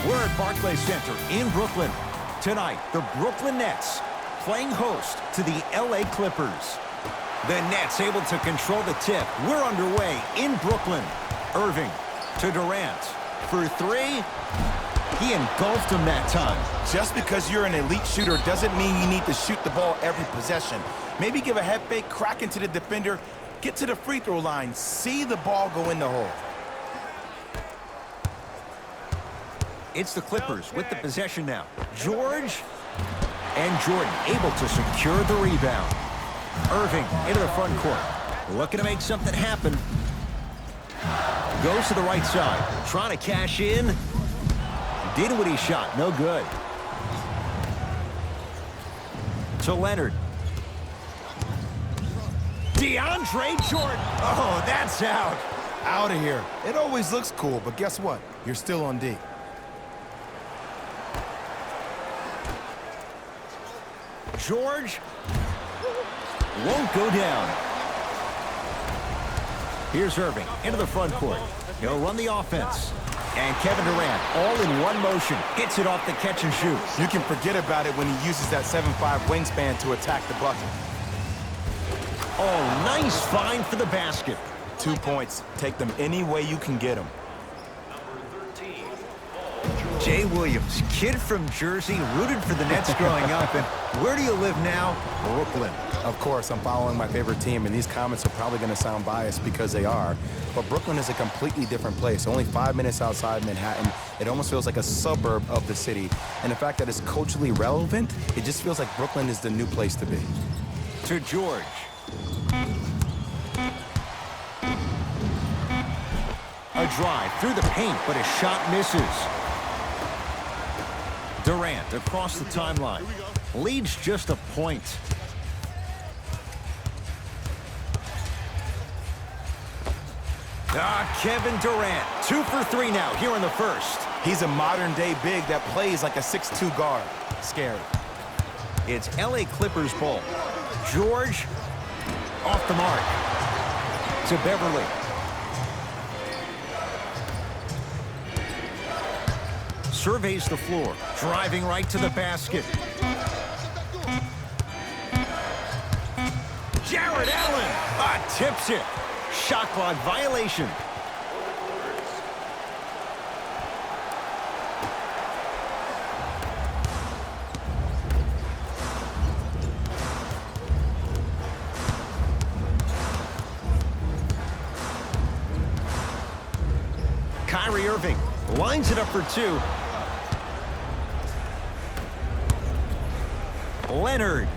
We're at Barclays Center in Brooklyn. Tonight, the Brooklyn Nets playing host to the LA Clippers. The Nets able to control the tip. We're underway in Brooklyn. Irving to Durant for three. He engulfed him that time. Just because you're an elite shooter doesn't mean you need to shoot the ball every possession. Maybe give a head fake, crack into the defender, get to the free throw line, see the ball go in the hole. It's the Clippers with the possession now. George and Jordan able to secure the rebound. Irving into the front court. Looking to make something happen. Goes to the right side. Trying to cash in. Did what he shot. No good. To Leonard. DeAndre Jordan. Oh, that's out. Out of here. It always looks cool, but guess what? You're still on D. George won't go down. Here's Irving into the front court. He'll run the offense. And Kevin Durant, all in one motion, hits it off the catch and shoot. You can forget about it when he uses that 7'5" wingspan to attack the bucket. Oh, nice find for the basket. 2 points. Take them any way you can get them. Jay Williams, kid from Jersey, rooted for the Nets growing up. And where do you live now? Brooklyn. Of course, I'm following my favorite team, and these comments are probably going to sound biased because they are. But Brooklyn is a completely different place. Only 5 minutes outside Manhattan. It almost feels like a suburb of the city. And the fact that it's culturally relevant, it just feels like Brooklyn is the new place to be. To George. A drive through the paint, but his shot misses. Durant across the timeline. Leads just a point. Kevin Durant, 2 for 3 now here in the first. He's a modern-day big that plays like a 6'2" guard. Scary. It's LA Clippers ball. George off the mark. To Beverly. Surveys the floor, driving right to the basket. Jared Allen tips it. Shot clock violation. Kyrie Irving lines it up for 2. Leonard.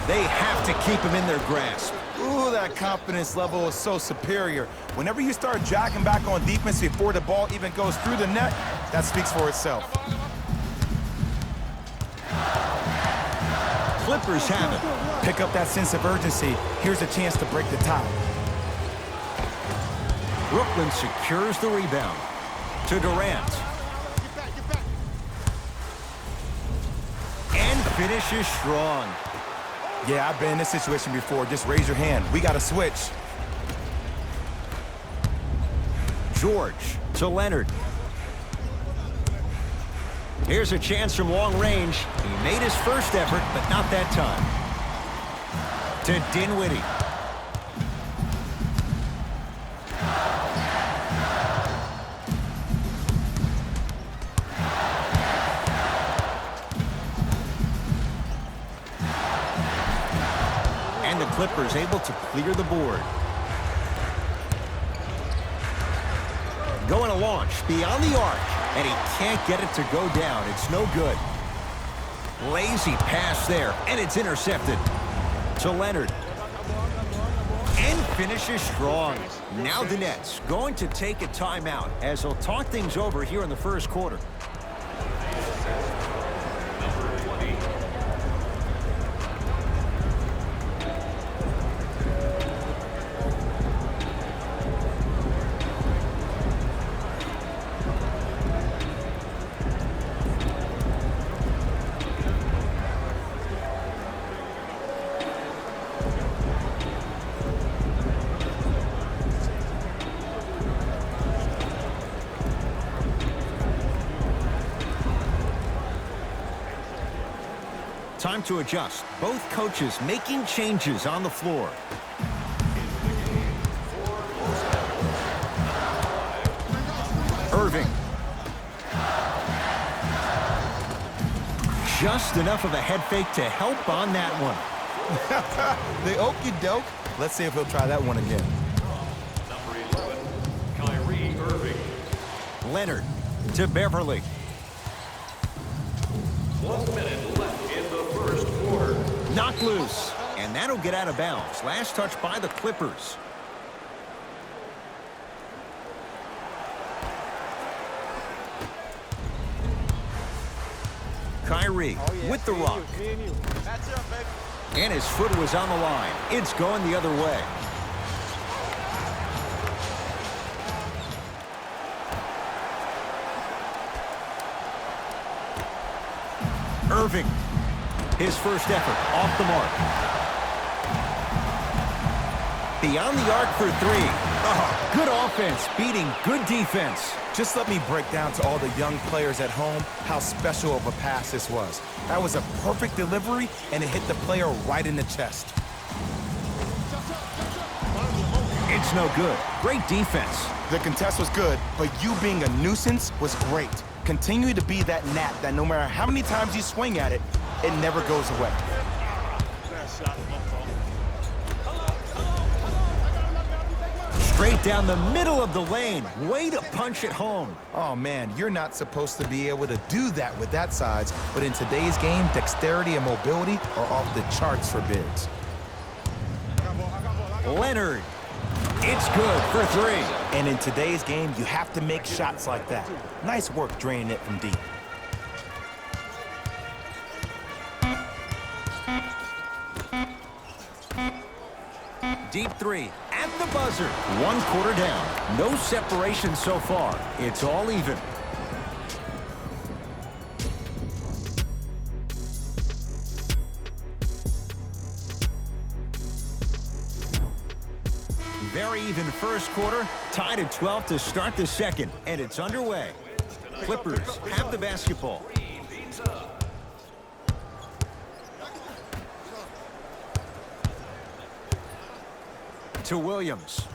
They have to keep him in their grasp. Ooh, that confidence level is so superior. Whenever you start jacking back on defense before the ball even goes through the net, that speaks for itself. Clippers have it. Pick up that sense of urgency. Here's a chance to break the tie. Brooklyn secures the rebound. To Durant. Finishes strong. Yeah, I've been in this situation before. Just raise your hand. We got to switch. George to Leonard. Here's a chance from long range. He made his first effort, but not that time. To Dinwiddie. Clippers able to clear the board. Going to launch beyond the arc, and he can't get it to go down. It's no good. Lazy pass there, and it's intercepted. To Leonard. And finishes strong. Now the Nets going to take a timeout as they'll talk things over here in the first quarter. Time to adjust. Both coaches making changes on the floor. Irving. Just enough of a head fake to help on that one. The okey doke. Let's see if he'll try that one again. Number 11, Kyrie Irving. Leonard to Beverly. 1 minute left in the first quarter. Knocked loose. And that'll get out of bounds. Last touch by the Clippers. Kyrie with the rock. And his foot was on the line. It's going the other way. Irving. His first effort off the mark. Beyond the arc for three. Oh, good offense beating good defense. Just let me break down to all the young players at home how special of a pass this was. That was a perfect delivery, and it hit the player right in the chest. It's no good. Great defense. The contest was good, but you being a nuisance was great. Continue to be that gnat that no matter how many times you swing at it, it never goes away. Straight down the middle of the lane. Way to punch it home. Oh man, you're not supposed to be able to do that with that size, but in today's game, dexterity and mobility are off the charts for bigs. Leonard. It's good for three. And in today's game, you have to make shots like that. Nice work draining it from deep. Deep three at the buzzer. 1 quarter down. No separation so far. It's all even. Very even first quarter. Tied at 12 to start the second. And it's underway. Clippers have the basketball. To Williams.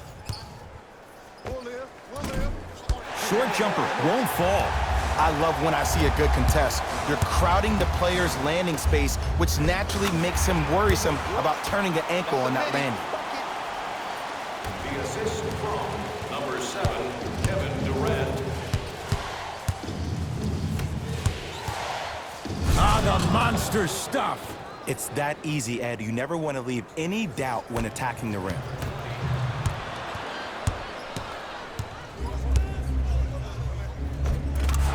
Short jumper won't fall. I love when I see a good contest. You're crowding the player's landing space, which naturally makes him worrisome about turning an ankle on that landing. The assist from number 7, Kevin Durant. Ah, the monster stuff. It's that easy, Ed. You never want to leave any doubt when attacking the rim.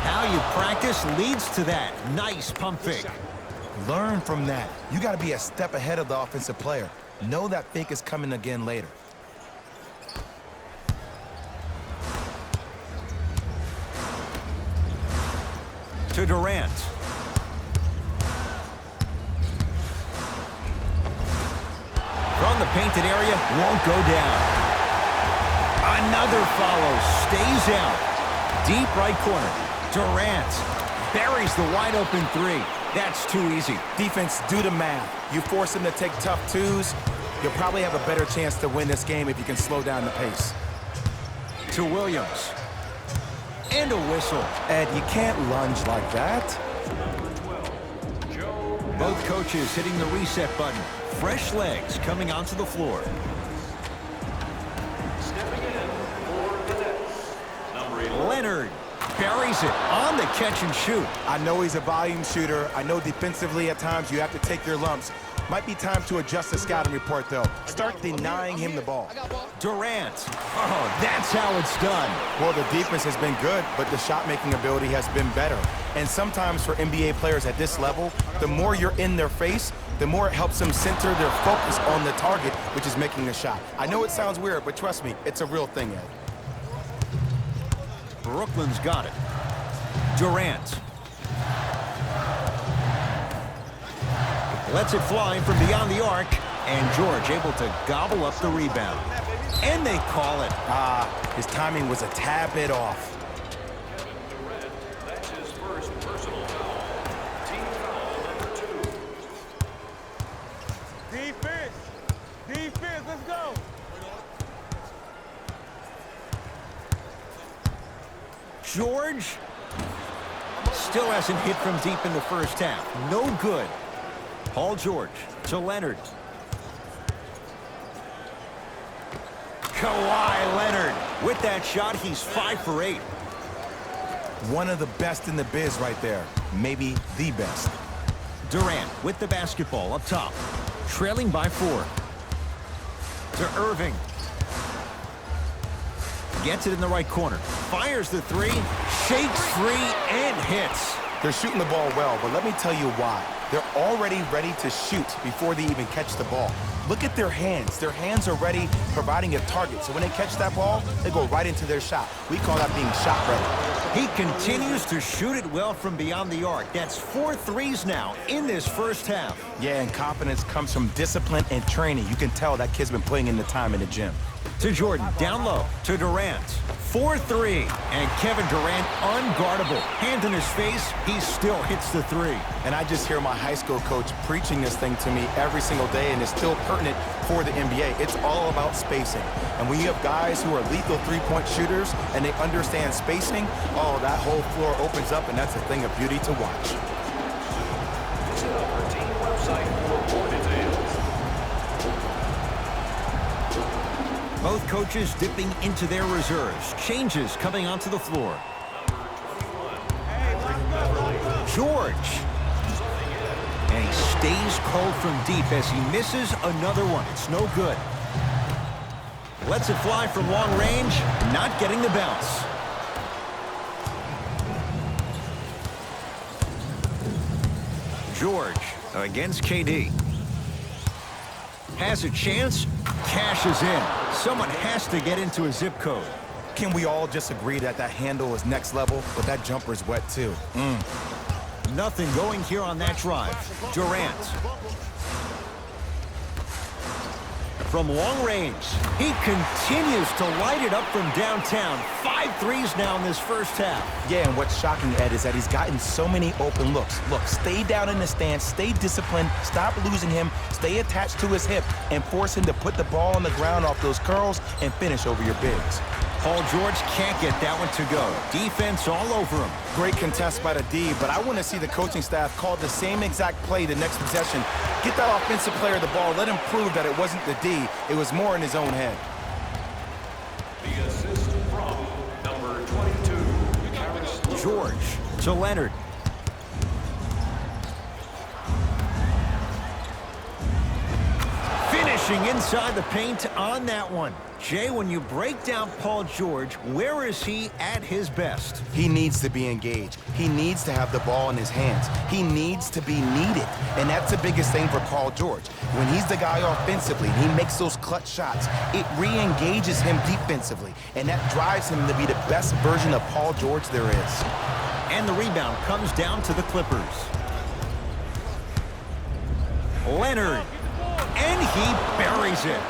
How you practice leads to that. Nice pump fake. Learn from that. You got to be a step ahead of the offensive player. Know that fake is coming again later. To Durant. From the painted area, won't go down. Another follow, stays out. Deep right corner. Durant buries the wide open three. That's too easy. Defense, do the math. You force them to take tough twos, you'll probably have a better chance to win this game if you can slow down the pace. To Williams. And a whistle. Ed, you can't lunge like that. Both coaches hitting the reset button. Fresh legs coming onto the floor. Stepping in for the Nets, number 11. Leonard buries it on the catch and shoot. I know he's a volume shooter. I know defensively at times you have to take your lumps. Might be time to adjust the scouting report, though. Start denying him the ball. Durant. Oh, that's how it's done. Well, the defense has been good, but the shot-making ability has been better. And sometimes for NBA players at this level, the more you're in their face, the more it helps them center their focus on the target, which is making a shot. I know it sounds weird, but trust me, it's a real thing, Ed. Brooklyn's got it. Durant. Lets it fly from beyond the arc. And George able to gobble up the rebound. And they call it. His timing was a tad bit off. Kevin Durant, that's his first personal foul. Team foul number 2. George still hasn't hit from deep in the first half. No good. Paul George to Leonard. Kawhi Leonard. With that shot, he's 5 for 8. One of the best in the biz right there. Maybe the best. Durant with the basketball up top. Trailing by 4. To Irving. Gets it in the right corner. Fires the 3. Shakes free and hits. They're shooting the ball well, but let me tell you why. They're already ready to shoot before they even catch the ball. Look at their hands. Their hands are ready, providing a target. So when they catch that ball, they go right into their shot. We call that being shot ready. He continues to shoot it well from beyond the arc. That's 4 threes now in this first half. Yeah, and confidence comes from discipline and training. You can tell that kid's been putting in the time in the gym. To Jordan, down low, to Durant. 4-3, and Kevin Durant unguardable. Hand in his face, he still hits the 3. And I just hear my high school coach preaching this thing to me every single day, and it's still pertinent for the NBA. It's all about spacing. And when you have guys who are lethal three-point shooters and they understand spacing, oh, that whole floor opens up, and that's a thing of beauty to watch. Visit our team website for more details. Both coaches dipping into their reserves. Changes coming onto the floor. George. And he stays cold from deep as he misses another one. It's no good. Lets it fly from long range, not getting the bounce. George against KD. Has a chance, cashes in. Someone has to get into a zip code. Can we all just agree that that handle is next level, but that jumper's wet too? Nothing going here on that drive. Durant. From long range, he continues to light it up from downtown. 5 threes now in this first half. Yeah, and what's shocking, Ed, is that he's gotten so many open looks. Look, stay down in the stance, stay disciplined, stop losing him, stay attached to his hip, and force him to put the ball on the ground off those curls and finish over your bigs. Paul George can't get that one to go. Defense all over him. Great contest by the D, but I want to see the coaching staff call the same exact play the next possession. Get that offensive player the ball. Let him prove that it wasn't the D. It was more in his own head. The assist from number 22, George to Leonard. Finishing inside the paint on that one. Jay, when you break down Paul George, where is he at his best? He needs to be engaged. He needs to have the ball in his hands. He needs to be needed. And that's the biggest thing for Paul George. When he's the guy offensively, he makes those clutch shots. It re-engages him defensively. And that drives him to be the best version of Paul George there is. And the rebound comes down to the Clippers. Leonard. And he buries it.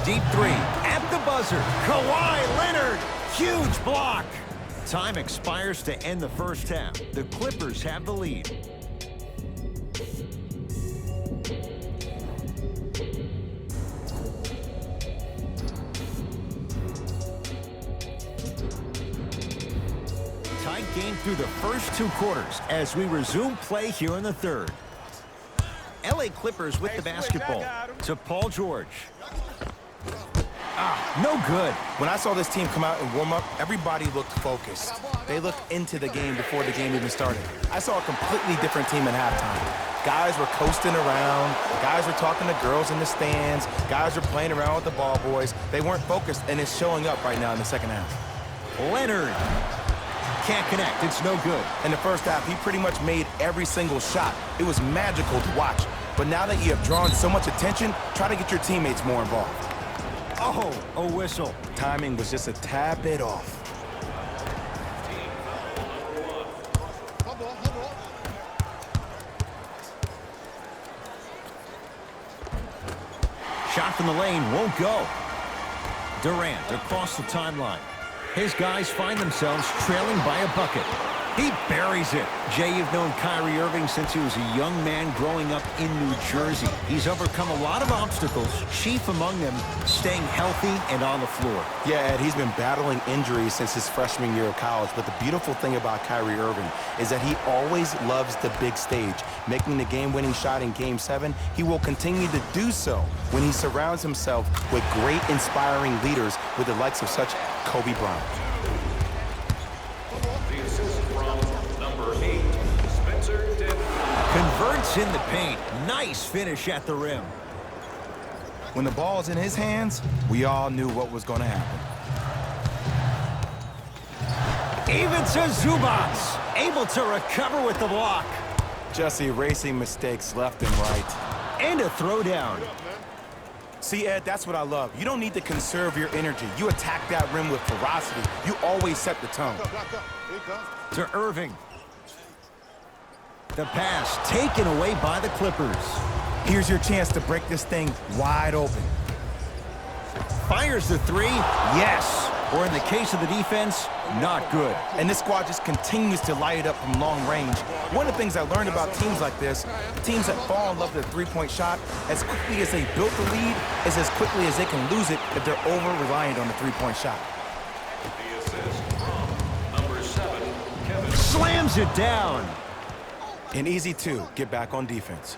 Deep 3 at the buzzer. Kawhi Leonard. Huge block. Time expires to end the first half. The Clippers have the lead. Tight game through the first 2 quarters as we resume play here in the third. LA Clippers with the basketball to Paul George. No good. When I saw this team come out and warm up, everybody looked focused. They looked into the game before the game even started. I saw a completely different team at halftime. Guys were coasting around. Guys were talking to girls in the stands. Guys were playing around with the ball boys. They weren't focused, and it's showing up right now in the second half. Leonard. Can't connect. It's no good. In the first half, he pretty much made every single shot. It was magical to watch. But now that you have drawn so much attention, try to get your teammates more involved. Oh, a whistle. Timing was just a tad bit off. Shot from the lane won't go. Durant across the timeline. His guys find themselves trailing by a bucket. He buries it. Jay, you've known Kyrie Irving since he was a young man growing up in New Jersey. He's overcome a lot of obstacles, chief among them staying healthy and on the floor. Yeah, Ed, he's been battling injuries since his freshman year of college, but the beautiful thing about Kyrie Irving is that he always loves the big stage. Making the game-winning shot in Game 7, he will continue to do so when he surrounds himself with great, inspiring leaders with the likes of such Kobe Bryant. Converts in the paint. Nice finish at the rim. When the ball's in his hands, we all knew what was going to happen. Even to Zubats. Able to recover with the block. Just erasing mistakes left and right. And a throwdown. See, Ed, that's what I love. You don't need to conserve your energy. You attack that rim with ferocity. You always set the tone. To Irving. The pass taken away by the Clippers. Here's your chance to break this thing wide open. Fires the three, yes. Or in the case of the defense, not good. And this squad just continues to light it up from long range. One of the things I learned about teams like this, teams that fall in love with the three-point shot, as quickly as they built the lead, is as quickly as they can lose it if they're over-reliant on the three-point shot. The assist from number 7, Kevin. Slams it down. An easy two, get back on defense.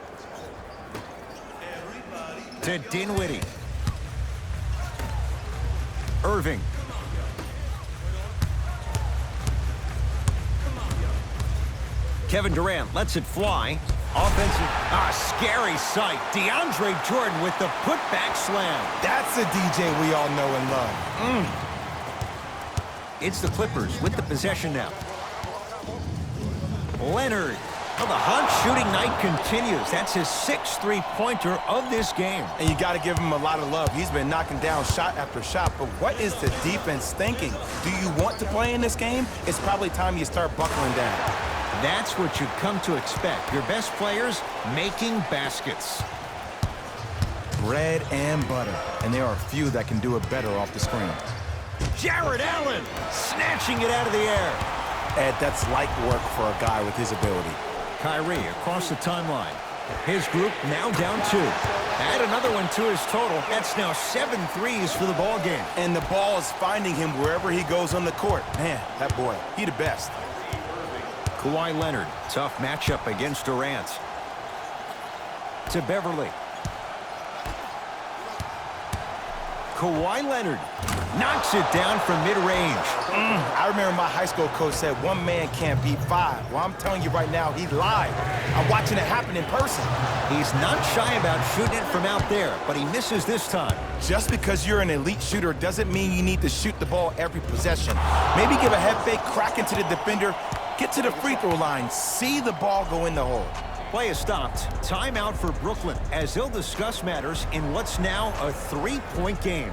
To Dinwiddie. Irving. Kevin Durant lets it fly. Offensive, scary sight. DeAndre Jordan with the putback slam. That's a DJ we all know and love. It's the Clippers with the possession now. Leonard. Well, the hot shooting night continues. That's his 6th three-pointer of this game. And you got to give him a lot of love. He's been knocking down shot after shot. But what is the defense thinking? Do you want to play in this game? It's probably time you start buckling down. That's what you've come to expect. Your best players making baskets. Bread and butter. And there are few that can do it better off the screen. Jared Allen snatching it out of the air. Ed, that's light work for a guy with his ability. Kyrie across the timeline. His group now down 2. Add another one to his total. That's now 7 threes for the ball game. And the ball is finding him wherever he goes on the court. Man, that boy, he the best. Kawhi Leonard, tough matchup against Durant. To Beverly. Kawhi Leonard knocks it down from mid-range. I remember my high school coach said one man can't beat 5. Well, I'm telling you right now, he lied. I'm watching it happen in person. He's not shy about shooting it from out there, but he misses this time. Just because you're an elite shooter doesn't mean you need to shoot the ball every possession. Maybe give a head fake, crack into the defender, get to the free throw line, see the ball go in the hole. Play is stopped. Timeout for Brooklyn as they'll discuss matters in what's now a 3-point game.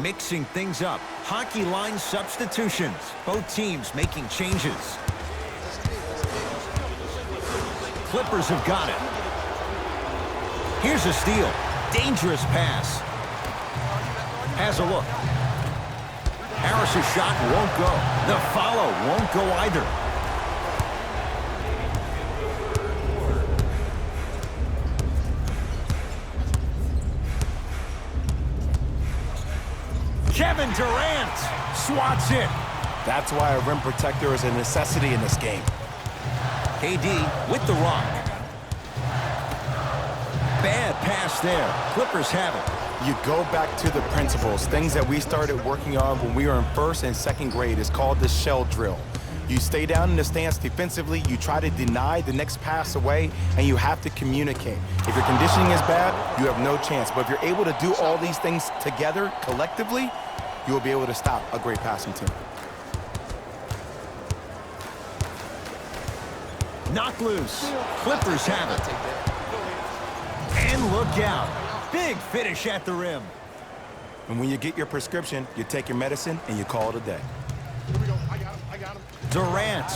Mixing things up. Hockey line substitutions. Both teams making changes. Clippers have got it. Here's a steal. Dangerous pass. Has a look. Harris's shot won't go. The follow won't go either. Kevin Durant swats it. That's why a rim protector is a necessity in this game. KD with the rock. Bad pass there. Clippers have it. You go back to the principles, things that we started working on when we were in first and second grade. It's called the shell drill. You stay down in the stance defensively, you try to deny the next pass away, and you have to communicate. If your conditioning is bad, you have no chance. But if you're able to do all these things together, collectively, you will be able to stop a great passing team. Knock loose. Clippers have it. And look out. Big finish at the rim. And when you get your prescription, you take your medicine and you call it a day. Here we go. I got him. Durant.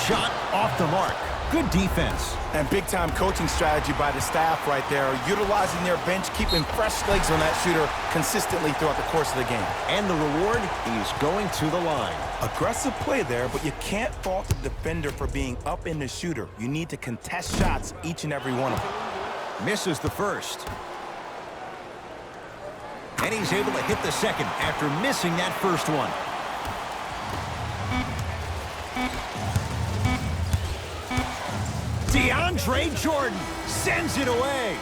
Shot off the mark. Good defense. And big-time coaching strategy by the staff right there, utilizing their bench, keeping fresh legs on that shooter consistently throughout the course of the game. And the reward, he's going to the line. Aggressive play there, but you can't fault the defender for being up in the shooter. You need to contest shots, each and every one of them. Misses the first. And he's able to hit the second after missing that first one. DeAndre Jordan sends it away.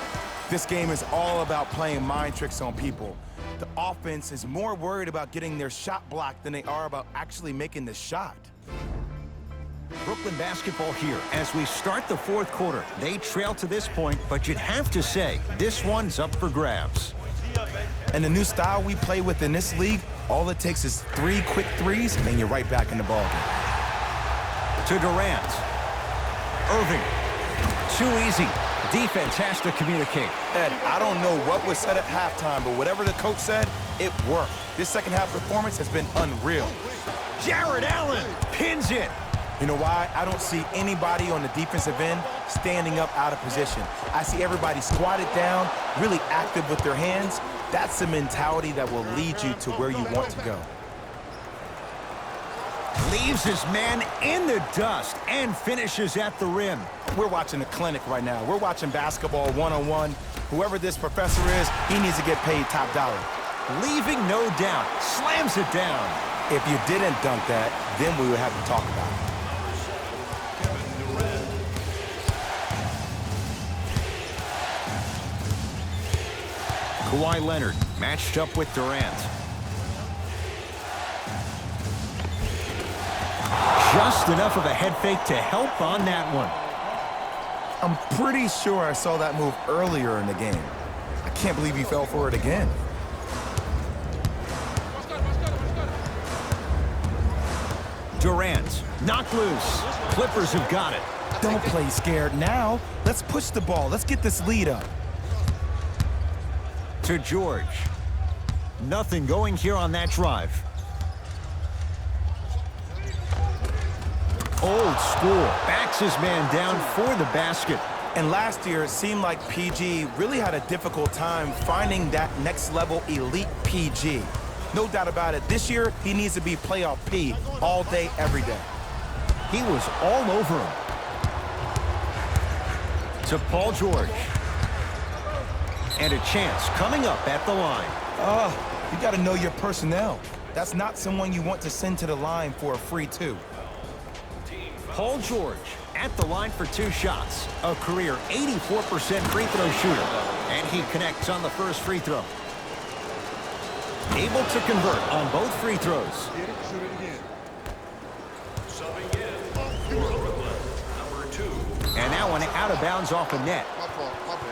This game is all about playing mind tricks on people. The offense is more worried about getting their shot blocked than they are about actually making the shot. Brooklyn basketball here as we start the fourth quarter. They trail to this point, but you'd have to say this one's up for grabs. And the new style we play with in this league, all it takes is 3 quick threes, and you're right back in the ballgame. To Durant. Irving. Too easy. Defense has to communicate. Ed, I don't know what was said at halftime, but whatever the coach said, it worked. This second half performance has been unreal. Jared Allen pins it. You know why? I don't see anybody on the defensive end standing up out of position. I see everybody squatted down, really active with their hands. That's the mentality that will lead you to where you want to go. Leaves his man in the dust and finishes at the rim. We're watching a clinic right now. We're watching basketball one-on-one. Whoever this professor is, he needs to get paid top dollar. Leaving no doubt. Slams it down. If you didn't dunk that, then we would have to talk about it. Kawhi Leonard matched up with Durant. Just enough of a head fake to help on that one. I'm pretty sure I saw that move earlier in the game. I can't believe he fell for it again. Durant, knocked loose. Clippers have got it. Don't play scared now. Let's push the ball. Let's get this lead up. To George. Nothing going here on that drive. Old school. Backs his man down for the basket. And last year, it seemed like PG really had a difficult time finding that next level elite PG. No doubt about it. This year, he needs to be playoff P all day, every day. He was all over him. To Paul George. And a chance coming up at the line. You got to know your personnel. That's not someone you want to send to the line for a free two. Paul George at the line for 2 shots. A career 84% free throw shooter. And he connects on the first free throw. Able to convert on both free throws. Get it, shoot it again. Subbing in for Brooklyn, number 2. And that one out of bounds off a net. My fault, my bad.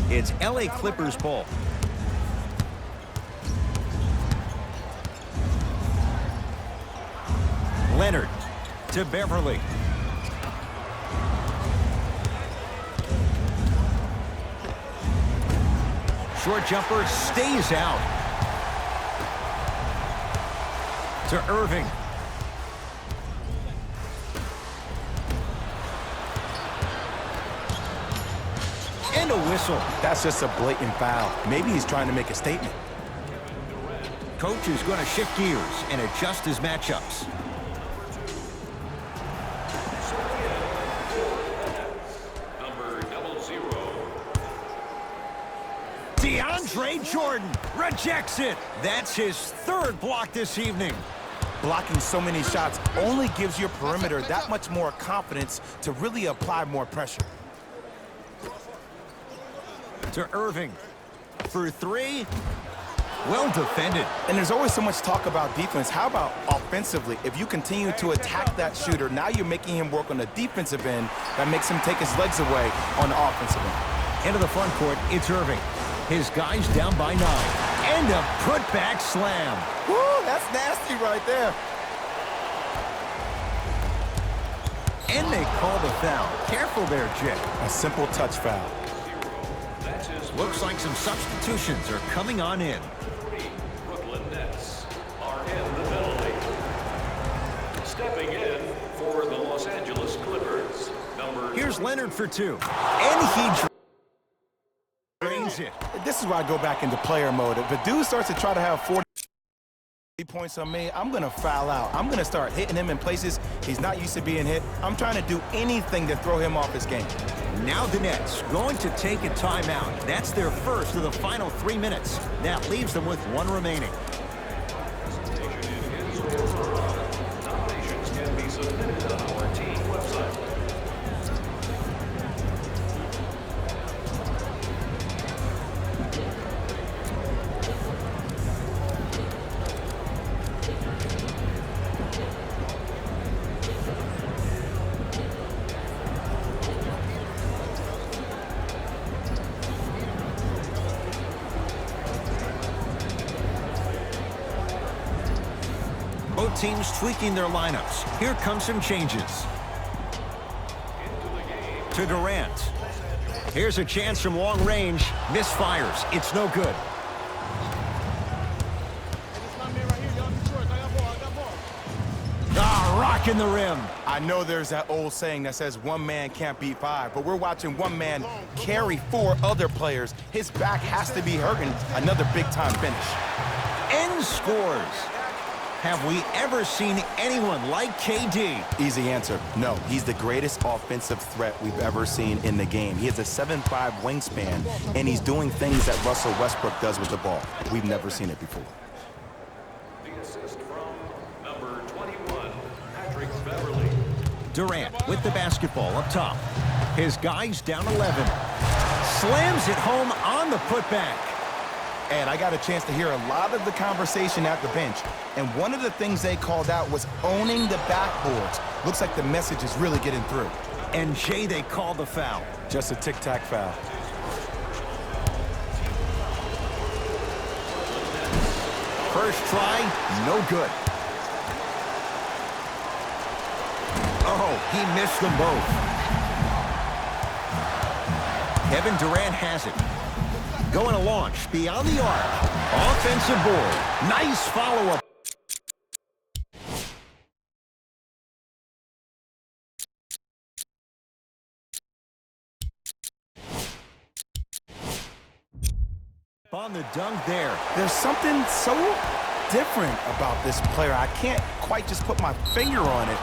It's LA Clippers ball. Leonard to Beverly. Short jumper stays out. To Irving. And a whistle. That's just a blatant foul. Maybe he's trying to make a statement. Coach is going to shift gears and adjust his matchups. Number 00. DeAndre Trey Jordan rejects it. That's his third block this evening. Blocking so many shots only gives your perimeter that much more confidence to really apply more pressure. To Irving for three. Well defended. And there's always so much talk about defense. How about offensively? If you continue to attack that shooter, now you're making him work on the defensive end. That makes him take his legs away on the offensive end. Into the front court, it's Irving. His guys down by 9. And a putback slam. Woo, that's nasty right there. And they call the foul. Careful there, Jay. A simple touch foul. Looks like some substitutions are coming on in. Brooklyn Nets are in the penalty. Stepping in for the Los Angeles Clippers, number... Here's Leonard for 2. And he drains it. This is where I go back into player mode. If a dude starts to try to have 40 points on me, I'm going to foul out. I'm going to start hitting him in places he's not used to being hit. I'm trying to do anything to throw him off his game. Now the Nets going to take a timeout. That's their first of the final 3 minutes. That leaves them with 1 remaining. Nominations can be submitted on our team website. Both teams tweaking their lineups. Here come some changes. To Durant. Here's a chance from long range. Misfires. It's no good. Ah, rocking the rim. I know there's that old saying that says one man can't beat 5, but we're watching one man carry 4 other players. His back has to be hurting. Another big-time finish. And scores. Have we ever seen anyone like KD? Easy answer, no. He's the greatest offensive threat we've ever seen in the game. He has a 7'5" wingspan, and he's doing things that Russell Westbrook does with the ball. We've never seen it before. The assist from number 21, Patrick Beverly. Durant with the basketball up top. His guys down 11. Slams it home on the putback. And I got a chance to hear a lot of the conversation at the bench. And one of the things they called out was owning the backboards. Looks like the message is really getting through. And Jay, they call the foul. Just a tic-tac foul. First try, no good. Oh, he missed them both. Kevin Durant has it. Going to launch beyond the arc. Offensive board. Nice follow-up. On the dunk there. There's something so different about this player. I can't quite just put my finger on it.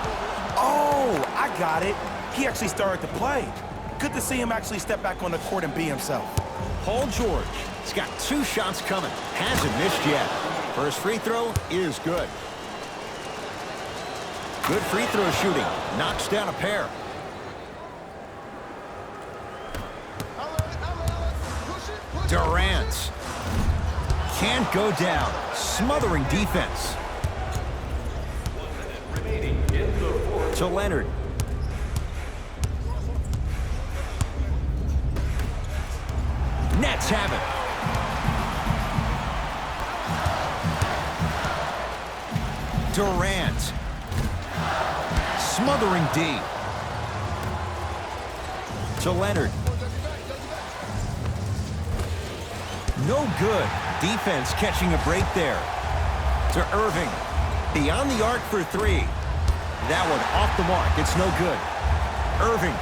Oh, I got it. He actually started to play. Good to see him actually step back on the court and be himself. Paul George. He's got 2 shots coming. Hasn't missed yet. First free throw is good. Good free throw shooting. Knocks down a pair. Durant. Can't go down. Smothering defense. To Leonard. Nets have it. Durant. Smothering D. To Leonard. No good. Defense catching a break there. To Irving. Beyond the arc for 3. That one off the mark. It's no good. Irving.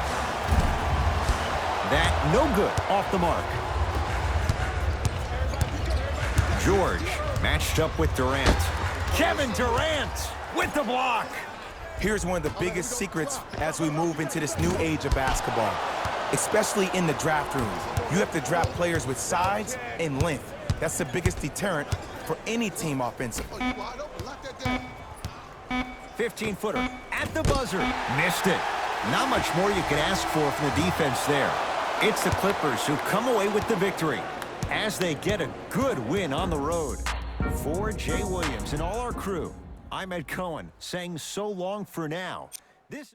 That no good. Off the mark. George matched up with Durant. Kevin Durant with the block. Here's one of the biggest secrets as we move into this new age of basketball, especially in the draft room. You have to draft players with size and length. That's the biggest deterrent for any team offensively. Oh, you wide open. Lock that down. 15-footer at the buzzer. Missed it. Not much more you can ask for from the defense there. It's the Clippers who come away with the victory as they get a good win on the road. For Jay Williams and all our crew, I'm Ed Cohen saying so long for now. This